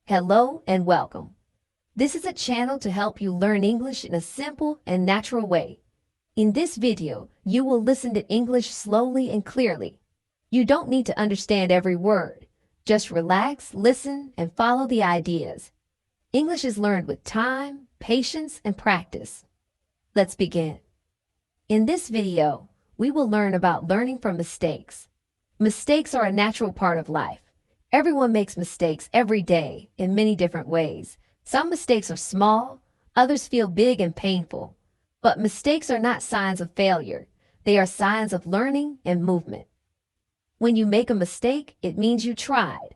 Hello and welcome. This is a channel to help you learn English in a simple and natural way. In this video, you will listen to English slowly and clearly. You don't need to understand every word. Just relax, listen, and follow the ideas. English is learned with time, patience, and practice. Let's begin. In this video, we will learn about learning from mistakes. Mistakes are a natural part of life. Everyone makes mistakes every day in many different ways. Some mistakes are small, others feel big and painful. But mistakes are not signs of failure. They are signs of learning and movement. When you make a mistake, it means you tried.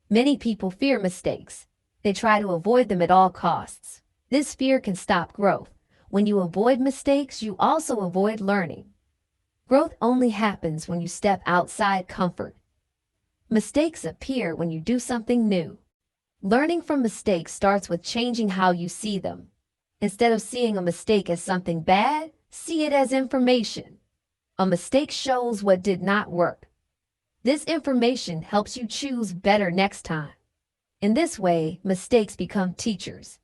Many people fear mistakes. They try to avoid them at all costs. This fear can stop growth. When you avoid mistakes, you also avoid learning. Growth only happens when you step outside comfort. Mistakes appear when you do something new. Learning from mistakes starts with changing how you see them. Instead of seeing a mistake as something bad, see it as information. A mistake shows what did not work. This information helps you choose better next time. In this way, mistakes become teachers.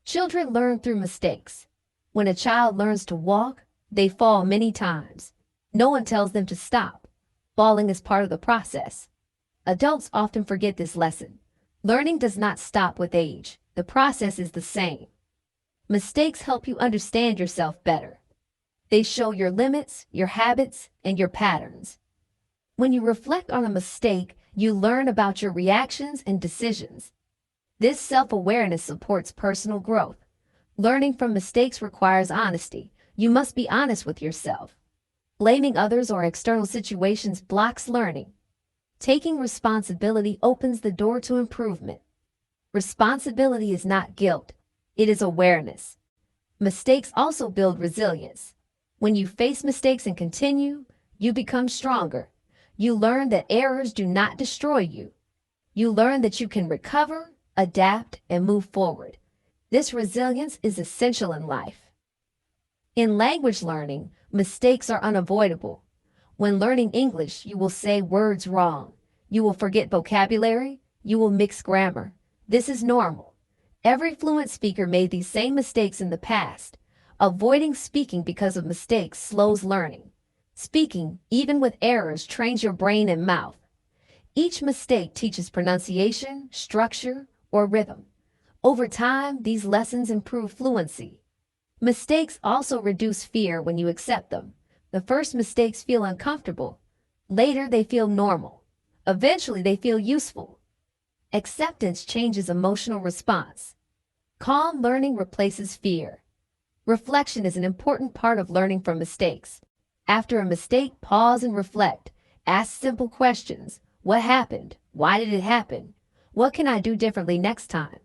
Children learn through mistakes. When a child learns to walk, they fall many times. No one tells them to stop. Falling is part of the process. Adults often forget this lesson. Learning does not stop with age. The process is the same. Mistakes help you understand yourself better. They show your limits, your habits, and your patterns. When you reflect on a mistake, you learn about your reactions and decisions. This self-awareness supports personal growth. Learning from mistakes requires honesty. You must be honest with yourself. Blaming others or external situations blocks learning. Taking responsibility opens the door to improvement. Responsibility is not guilt. It is awareness. Mistakes also build resilience. When you face mistakes and continue, you become stronger. You learn that errors do not destroy you. You learn that you can recover, adapt, and move forward. This resilience is essential in life. In language learning, mistakes are unavoidable. When learning English, you will say words wrong. You will forget vocabulary. You will mix grammar. This is normal. Every fluent speaker made these same mistakes in the past. Avoiding speaking because of mistakes slows learning. Speaking, even with errors, trains your brain and mouth. Each mistake teaches pronunciation, structure, or rhythm. Over time, these lessons improve fluency. Mistakes also reduce fear when you accept them. The first mistakes feel uncomfortable. Later, they feel normal. Eventually, they feel useful. Acceptance changes emotional response. Calm learning replaces fear. Reflection is an important part of learning from mistakes. After a mistake, pause and reflect. Ask simple questions. What happened? Why did it happen? What can I do differently next time?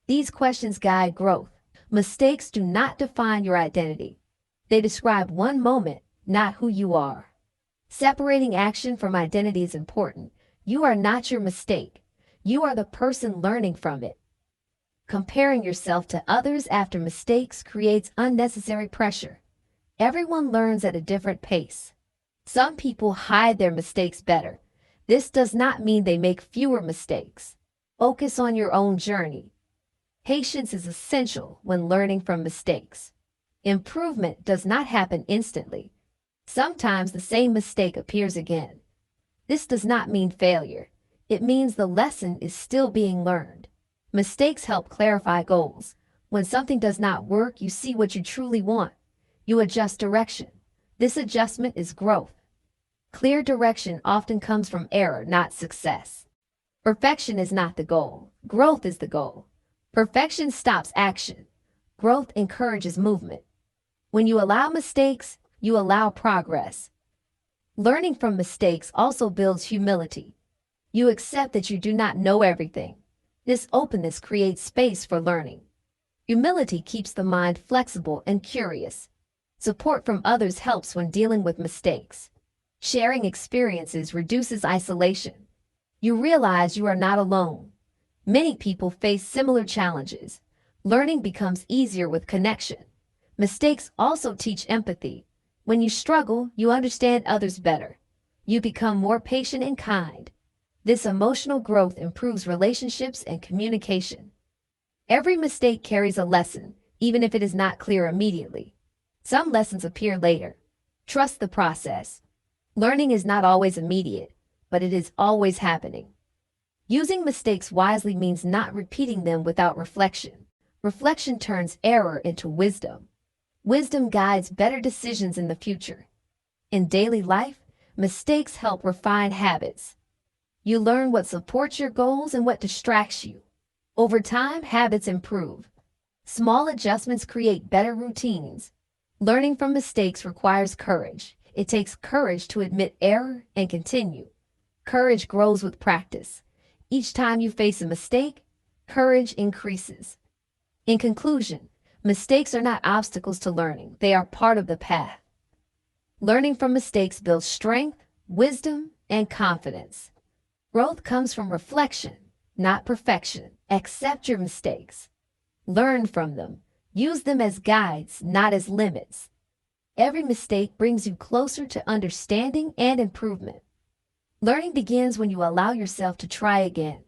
These questions guide growth. Mistakes do not define your identity. They describe one moment, not who you are. Separating action from identity is important. You are not your mistake. You are the person learning from it. Comparing yourself to others after mistakes creates unnecessary pressure. Everyone learns at a different pace. Some people hide their mistakes better. This does not mean they make fewer mistakes. Focus on your own journey. Patience is essential when learning from mistakes. Improvement does not happen instantly. Sometimes the same mistake appears again. This does not mean failure. It means the lesson is still being learned. Mistakes help clarify goals. When something does not work, you see what you truly want. You adjust direction. This adjustment is growth. Clear direction often comes from error, not success. Perfection is not the goal. Growth is the goal. Perfection stops action. Growth encourages movement. When you allow mistakes, you allow progress. Learning from mistakes also builds humility. You accept that you do not know everything. This openness creates space for learning. Humility keeps the mind flexible and curious. Support from others helps when dealing with mistakes. Sharing experiences reduces isolation. You realize you are not alone. Many people face similar challenges. Learning becomes easier with connection. Mistakes also teach empathy. When you struggle, you understand others better. You become more patient and kind. This emotional growth improves relationships and communication. Every mistake carries a lesson, even if it is not clear immediately. Some lessons appear later. Trust the process. Learning is not always immediate, but it is always happening. Using mistakes wisely means not repeating them without reflection. Reflection turns error into wisdom. Wisdom guides better decisions in the future. In daily life, mistakes help refine habits. You learn what supports your goals and what distracts you. Over time, habits improve. Small adjustments create better routines. Learning from mistakes requires courage. It takes courage to admit error and continue. Courage grows with practice. Each time you face a mistake, courage increases. In conclusion, mistakes are not obstacles to learning. They are part of the path. Learning from mistakes builds strength, wisdom, and confidence. Growth comes from reflection, not perfection. Accept your mistakes. Learn from them. Use them as guides, not as limits. Every mistake brings you closer to understanding and improvement. Learning begins when you allow yourself to try again.